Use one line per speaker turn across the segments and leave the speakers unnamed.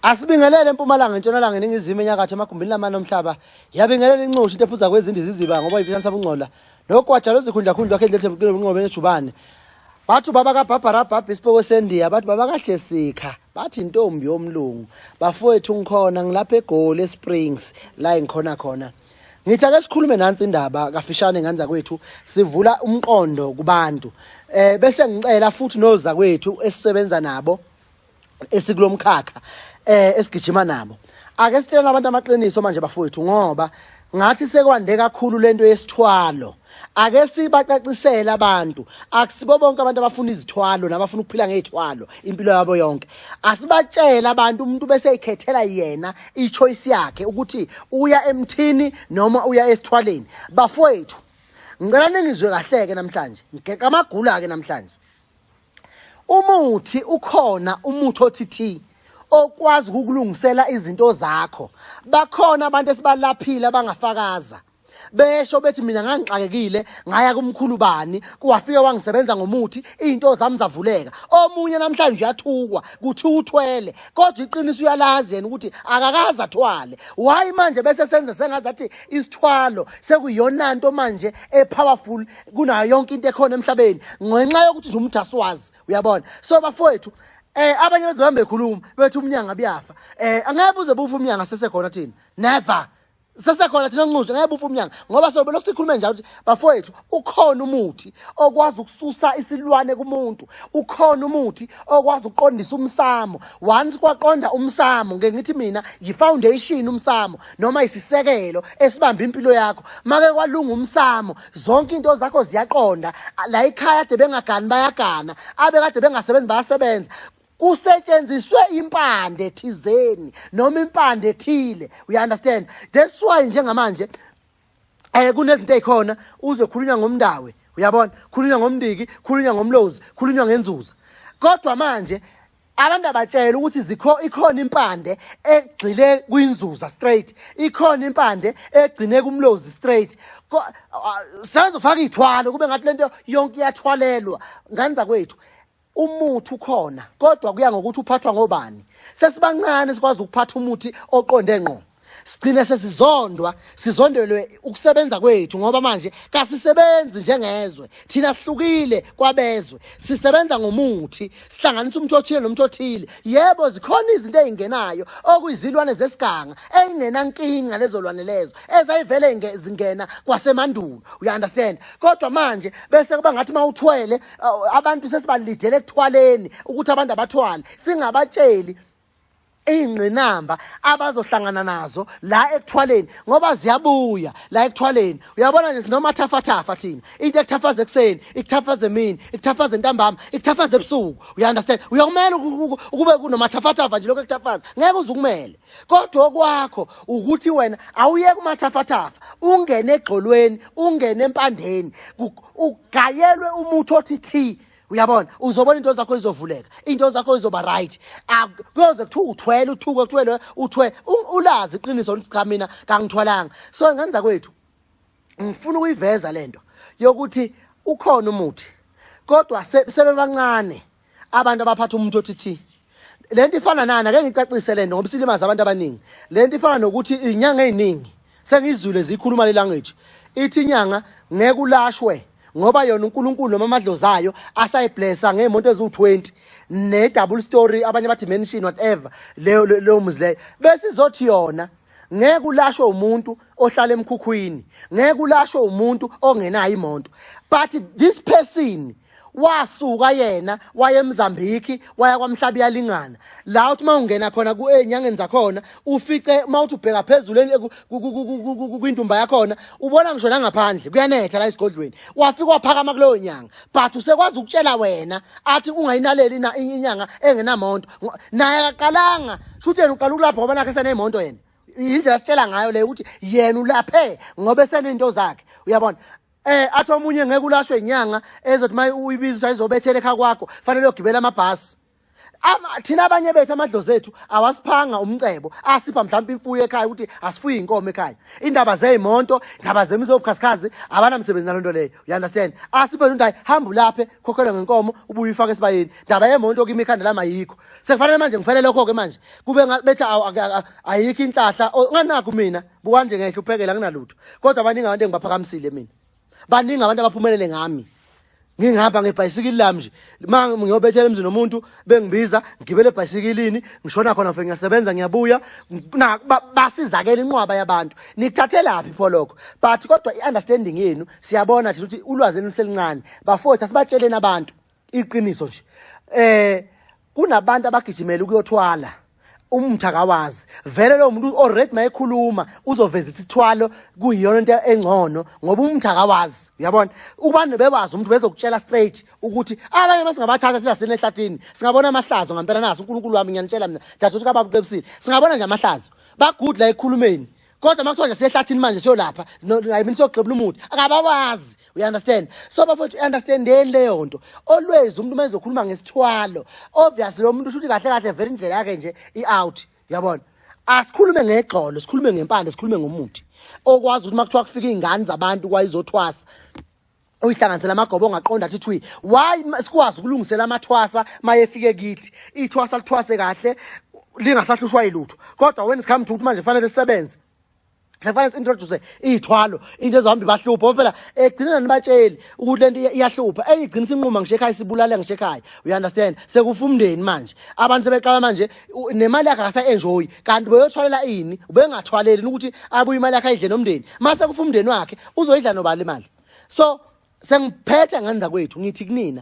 Asibingelele eMpumalanga eNtshonalanga eNingizimu enyakatho emagumbini lamanye omhlaba. Yabingelela inxushi into ephuza kwezindi iziziba ngoba ivisana sabungcola. Lokwatsha lozikhundla khundla wakhe endleleni emqinweni ngqobeni ejubane. Bathu baba kaBarbara Bhabha isipoko sendiya bathi baba kahle sikha. Bathi intombi yomlungu. Bafowethu ngikhona ngilapha eGoli eSprings la engikhona khona. Ngithi ake sikhulume nansi indaba kafishane nganza kwethu sivula umqondo kubantu. Bese ngicela futhi noza kwethu esisebenza nabo esikulomkhakha esigijima nabo. Ake sitshela abantu amaqiniso manje bafowethu ngoba ngathi sekwande kakhulu lento yesithwalo. Ake sibacacisela abantu akusibo bonke abantu abafuna izithwalo nabafuna ukuphila ngezithwalo impilo yabo yonke. Asibatshela abantu umuntu bese ekhethela yena ichoice yakhe ukuthi uya emthini noma uya esithwaleni. Bafowethu ngicela ningizwe kahleke namhlanje ngigeka amagula ke namhlanje. Umuthi ukhona umuthi othi okwazi ukulungisela izinto zakho. Bakhona abantu esibalaphile abangafakaza. Besho bethi mina ngangixakekile ngaya kumkhulu bani kuwafika wangisebenza ngomuthi izinto zami zavuleka. Omunye namhlanje uyathukwa kuthi uthwele kodwa iqiniso uyalazi yena ukuthi akakaza athwale. Why manje bese senze sengazathi isithwalo sekuyiyona nto manje epowerful kunayo yonke into ekhona emhlabeni ngenxa yokuthi nje umuntu asiwazi uyabona. So bafowethu abanye bezibambe ekhuluma bethi umnyanga biyafa. Angeke uze bufa umnyanga sesekhona thina. Never. Sesekhona thina nqusho ngeke bufa umnyanga ngoba sobe lokusikhuluma njalo ukuthi bafowethu ukhona umuthi okwazi ukususa isilwane kumuntu. Ukhona umuthi okwazi ukuqondisa umsamo. Once kwaqonda umsamo ngeke ngithi mina yi-foundation umsamo noma isisekelo esibamba impilo yakho. Make kwalunga umsamo zonke into zakho ziyaqonda. La ekhaya kade bengagani bayagana abekade bengasebenzi bayasebenza. Kusetshenziswe impande thizeni noma impande ethile. We understand. That's why njengamanje kunezinto ezikhona uzokhulunywa ngomndawe uyabona khulunywa ngomndiki khulunywa ngomlozi khulunywa ngenzuza. Kodwa manje abantu abatshela ukuthi ikhona impande egcile kwinzuza straight, ikhona impande egcine kumlozi straight. Sizofaka izithwalo kube ngathi lento yonke iyathwalelwa nganza kwethu. Umuthi ukhona kodwa kuya ngokuthi uphathwa ngobani. Sesibancane sikwazi ukuphatha umuthi oqonde ngqo. Sigcine sizondelwe ukusebenza kwethu ngoba manje kasisebenzi njengezwe. Thina sihlukile kwabezwe. Sisebenza ngomuthi, sihlanganisa umuntu othile nomuntu othile. Yebo zikhona izinto ezingenayo okuyizilwane zesiganga eyinenankinga lezolwane lezo ezayivele zingena kwasemandulo. You understand? Kodwa manje bese kuba ngathi mawuthwele abantu sesibalidele ekuthwaleni ukuthi abantu abathwali singabatsheli ingqinamba abazohlangana nazo la ekuthwaleni ngoba ziyabuya la ekuthwaleni. Uyabona nje sinomathafathafa thina into ekuthafaza ekseni ikuthafaza emini ikuthafaza ntambama ikuthafaza ebusuku. You understand? Uyokumela ukube kunomathafathafa nje lokho ekuthafaza ngeke uzukumele. Kodwa okwakho ukuthi wena awuyeke umathafathafa ungene egqolweni ungene empandeni ugayelwe umuthi othi uyabona uzobona into zakho izovuleka into zakho izoba right. Akuze kuthiwa uthwele uthwele ulazi iqiniso ukuthi cha mina kangithwalanga. So ngenza kwethu ngifuna ukuyiveza lento yokuthi ukhona umuthi kodwa sebebancane abantu abaphatha umuntu othi lento ifana nana ake ngicacise lento ngoba silimaza abantu abaningi. Lento ifana nokuthi inyanga eziningi sengizule zikhuluma le language ithi inyanga ngeke ulashwe ngoba yona uNkulunkulu noma amadlozayo asayiblessa ngeemonto ezu20 ne double story abanye bathi mansion whatever leyo muzi leyo bese izothi yona ngeke ulashwe umuntu ohlala emkhukhwini ngeke ulashwe umuntu ongenayo imoto. But this person wasuka yena waya eMozambique waya kwaMhlabi yalingana la uthi mawungena khona kuenyangeni zakhona ufice mawuthi ubheka phezulu kwindumba yakhona ubona ngisho langaphandle kuyanetha la isigodlweni wafika waphakama kuleyo nyanga. But usekwazi ukutshela wena athi ungayinaleli inyanga engenamonto naye akaqalanga shuthi yena uqala ukulapha ngoba nakhe senemonto yena. Indlela sitshela ngayo le ukuthi yena ulaphe ngoba esenento zakhe uyabona. Athi omunye ngeke ulashwe inyanga ezothi maye uyibiza izobethela ekhaya kwakho fanele ugibela amabhasi. Thina abanye bethu amadlozi ethu awasiphanga umcebo asipha mhlawumbe imfuyo ekhaya ukuthi asifuye inkomo ekhaya. Indaba zezimonto, indaba zemizobukhasikazi abanamsebenzi nalonto leyo. You understand? Asiphe ukuthi hamba laphe khokhela ngenkomo ubuye ifake esibayeni. Indaba yemonto kimi ikhanda lama yikho. Sekufanele manje ngifanele lokho ke manje. Kube bethi ayikho inhlahla nganakho mina buka nje ngehluphekela kunalutho. Kodwa baningi abantu engibaphakamisile mina. Baningi abantu abaphumelele ngami. Ngingihamba ngebhayisikili lami nje manje ngiyobethela emzini nomuntu bengibiza ngigibele ebhayisikilini ngishona khona mfeke ngiyasebenza ngiyabuya basizakela inqwaba yabantu nikuthathelaphi pho lokho but kodwa iunderstanding yenu siyabona nje ukuthi ulwazi luselincane bafowethu asibatsheleni abantu iqiniso nje kunabantu abagijimela ukuyothwala umthakawazi vele lo muntu already mayekhuluma uzoveza isithwalo kuyiyona into engcono ngoba umthakawazi uyabona ukubani bebazi umuntu bezokutshela straight ukuthi abanye masingabathatha silasene ehlathini singabona amahlazo ngempela naso uNkulunkulu wami ngiyanitshela mina dadothu kababukebisile singabona nje amahlazo ba good la ekhulumeni kodwa makuthiwa nje siyehlathini manje siyolapha I mean siyogxebula umuthi akabawazi you understand so bafowethu understandeni leyo nto always umuntu mayezokhuluma ngesithwalo obviously lo muntu usho ukuthi kahle kahle vele indlela yakhe nje i-out yabona asikhulume ngegxolo sikhulume ngempande sikhulume ngomuthi okwazi ukuthi makuthiwa kufika izingane zabantu kwayizothwasa uyihlanganisela amagobo ongaqonda athi thwi why sikwazi ukulungisela amathwasa mayefike kithi ithwasa lithwase kahle lingasahlushwa yilutho kodwa when come to ukuthi manje kufanele sisebenze sekufanele introduce izithwalo into ezohamba ibahlupha phela egcinana nibatsheli ukuthi lento iyahlupha eyigcina sinquma ngisho ekhaya sibulale ngisho ekhaya you understand sekufa umndeni manje abantu sebeqala manje nemali yakhe akasa-enjoy kanti beyothwalela ini ubengathwaleli ukuthi abuye imali yakhe ayidle nomndeni mase kufa umndeni wakhe uzoyidla nobani imali so sengiphethe ngenza kwethu ngithi kunina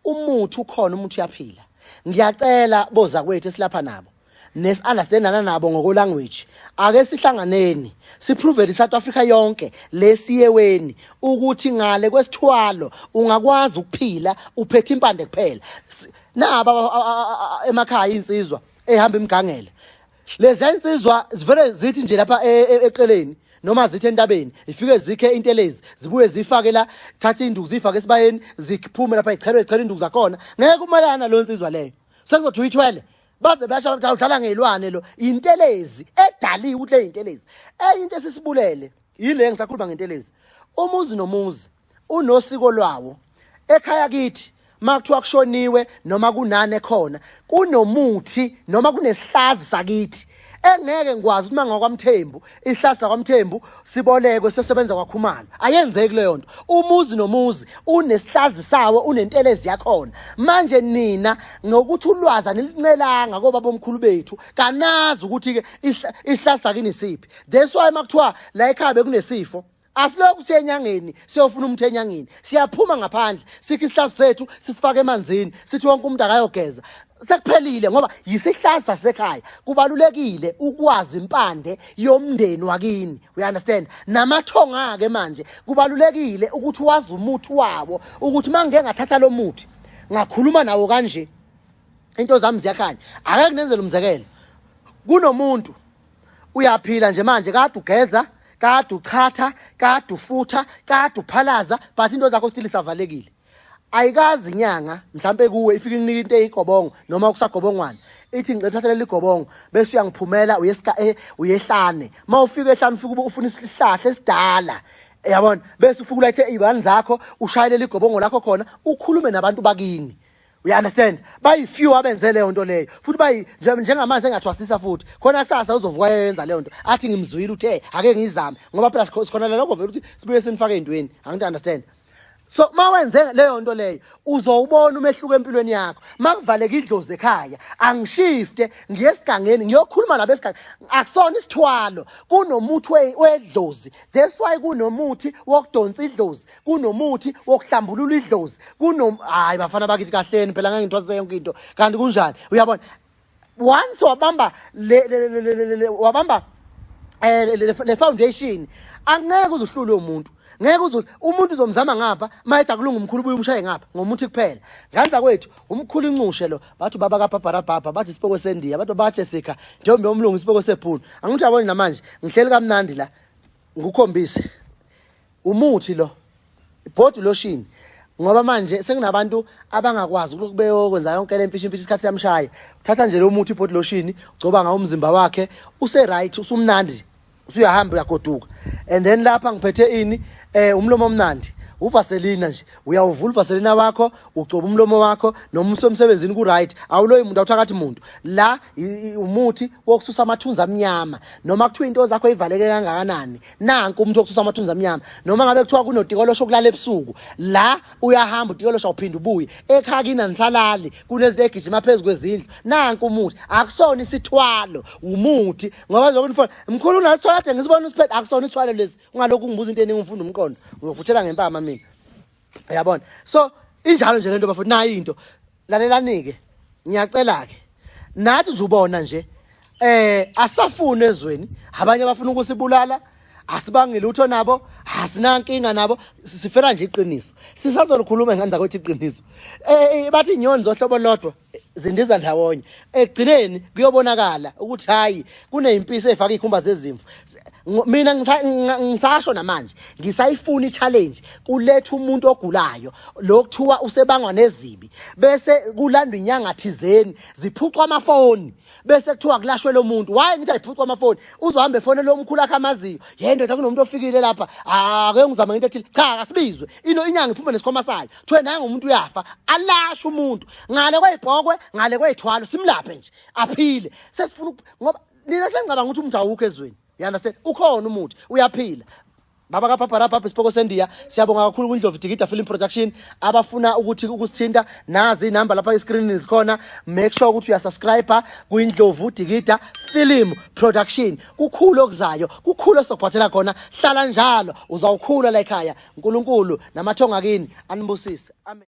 umuthi ukhona umuthi uyaphila ngiyacela boza kwethu esilapha nabo nesunderstandana nabo ngoko-language ake sihlanganeni siprove iSouth Africa yonke lesiyeweni ukuthi ngale kwesithwalo ungakwazi ukuphila uphethe impande kuphela naba emakhaya insizwa ehamba imigangela lezi insizwa zivele zithi nje lapha eqeleni noma zithi entabeni ifike zikhe intelezi zibuye zifake la thatha induku zifake esibayeni ziphume lapha ichela induku zakhona ngeke umalana lo nsizwa leyo sekuzothi uyithwele baze basha udlala ngelwane lo intelezi edaliwe ukuthi le intelezi into esisibulele yile ngisakhuluma ngentelezi umuzi nomuzi unosiko lwawo ekhaya kithi makuthiwa kushoniwe noma kunane khona kunomuthi noma kunesihlazi sakithi engeke ngikwazi ukuthi mangakwamthembu isihlahla kwaMthembu sibolekwe sesebenza kwaKhumalo ayenzeki leyo nto umuzi nomuzi unesihlazi sawo unentelezi yakhona manje nina ngokuthi ulwazi anilincelanga kobaba omkhulu bethu kanazi ukuthi ke isihlahla sakini siphi that's why makuthiwa la ekhaya bekunesifo asilokhu siyenyangeni siyofuna umuthi enyangeni siyaphuma ngaphandle sikho isihlazi sethu sisifake emanzini sithi wonke umuntu akayogeza sekuphelile ngoba yisihlaza sekhaya kubalulekile ukwazi impande yomndeni wakini we understand namathonga ke manje kubalulekile ukuthi wazi umuthi wawo ukuthi mangeke ngathatha lo muthi ngakhuluma nawo kanje into zami ziyakhanya ake kunenzele umzekelo kunomuntu uyaphila nje manje kade ugeza kade uchatha kade ufutha kade uphalaza but into zakho still isavalekile ayikazi inyanga mhlambe kuwe ifike inika into eyigobongo noma kusagobongwana ithi ngicethathele ligobongo bese uyangiphumela uyehlane mawufika ehlane ufika ufuna isihlahla esidala yabona bese ufika ulethe izibani zakho ushayele ligobongo lakho khona ukhulume nabantu bakini we understand bayi-few abenze leyo nto leyo futhi bayi njengamanje engathwasisa futhi khona kusasa uzovuka yenza leyo nto athi ngimzwile uthe ake ngizame ngoba phela sikhona lokho vele ukuthi sibuye sinifake endweni angithi understand so mawenze leyo nto leyo uzowubona umehluko empilweni yakho makuvaleka idlozi ekhaya angishifte ngiye esigangeni ngiyokhuluma nabesiganga akusona isithwalo kunomuthi wedlozi that's why kunomuthi wokudonsa idlozi kunomuthi wokuhlambulula idlozi hayi bafana bakithi kahleni phela ngeke ngithwase yonke into kanti kunjani uyabona once wabamba le foundation angeke uzuhlule umuntu ngeke umuntu uzomzama ngapha mayethi akulunga umkhulu ubuye umshaye ngapha ngomuthi kuphela nganza kwethu umkhulu inqushe lo bathi baba kaBhabharabhabha bathi isipoko sendiya bathi baJessica njengoba umlungu isipoko sephunu angithi yabona namanje ngihleli kamnandi la ngikukhombise umuthi lo ibhodi lotion ngoba manje sekunabantu abangakwazi ukubeyokwenza yonke le mfisho isikhathi siyamshaya. Uthatha nje lo muthi body lotion ugcoba ngawo umzimba wakhe use right usumnandi usuyahamba uyagoduka. And then lapha ngiphethe ini umlomo omnandi uvaselina nje uyawuvula uvaselina wakho ugcoba umlomo wakho noma umsebenzini ku right awuloyi umuntu awuthakathi umuntu la umuthi wokususa amathunzi amnyama noma kuthiwa into zakho ezivaleke kangakanani nanku umuntu wokususa amathunzi amnyama noma ngabe kuthiwa kunodikolo sokulala ebusuku la uyahamba udikolo shawuphinda ubuye ekhakini anisalali kunezi egijima phezulu kwezindlu nanku umuthi akusona isithwalo umuthi ngoba zokunifona mkhulu unasithola ade ngisibona usiphethe akusona isithwalo lesi ungalokhu ngibuza into eningi ufunda umqondo uzofuthela ngempama mina. Uyabona so injalo nje lento bafuna nayo into lalelani-ke ngiyacela ke nathi nje ubona nje asafuna ezweni abanye bafuna ukusibulala asibangile utho nabo asinankinga nabo sifera nje iqiniso sisazolukhuluma ngenza ukuthi iqiniso bathi inyoni zohlobo lodwa zindiza ndawonye ekugcineni kuyobonakala ukuthi hayi kunezimpisi ezifaka ikhumba zezimvu. Mina ngisasho namanje ngisayifuna i-challenge kuletha umuntu ogulayo lokuthiwa usebangwa nezibi bese kulandwa inyanga thizeni ziphucwa amafoni bese kuthiwa kulashwe lo muntu why ngithi ayiphucwa amafoni uzohamba efone lo mkhulu akamaziyo yendo kunomuntu ofikile lapha ake ngizama into ethile cha kasibizwe inyanga iphuma nesikhoma sayo kuthiwe nanga umuntu uyafa alashe umuntu ngale kwayibhokwe ngale kwayithwalo simlaphe nje aphile sesifuna ngoba nina sengicabanga ukuthi umuntu awukho ezweni. You understand? Ukhona umuthi uyaphila. Baba kaPapara Papa Sipoko Sendia siyabonga kakhulu kuNdlovu Digida Film Production abafuna ukuthi ukusithinta nazi inamba lapha escreenini zikhona. Make sure ukuthi uyasubscribe kuNdlovu Digida Film Production. Kukhulu okuzayo, kukhulu esokuphathela khona. Hlala njalo uzawukhula la ekhaya. uNkulunkulu namathonga kini anibusise. Amen.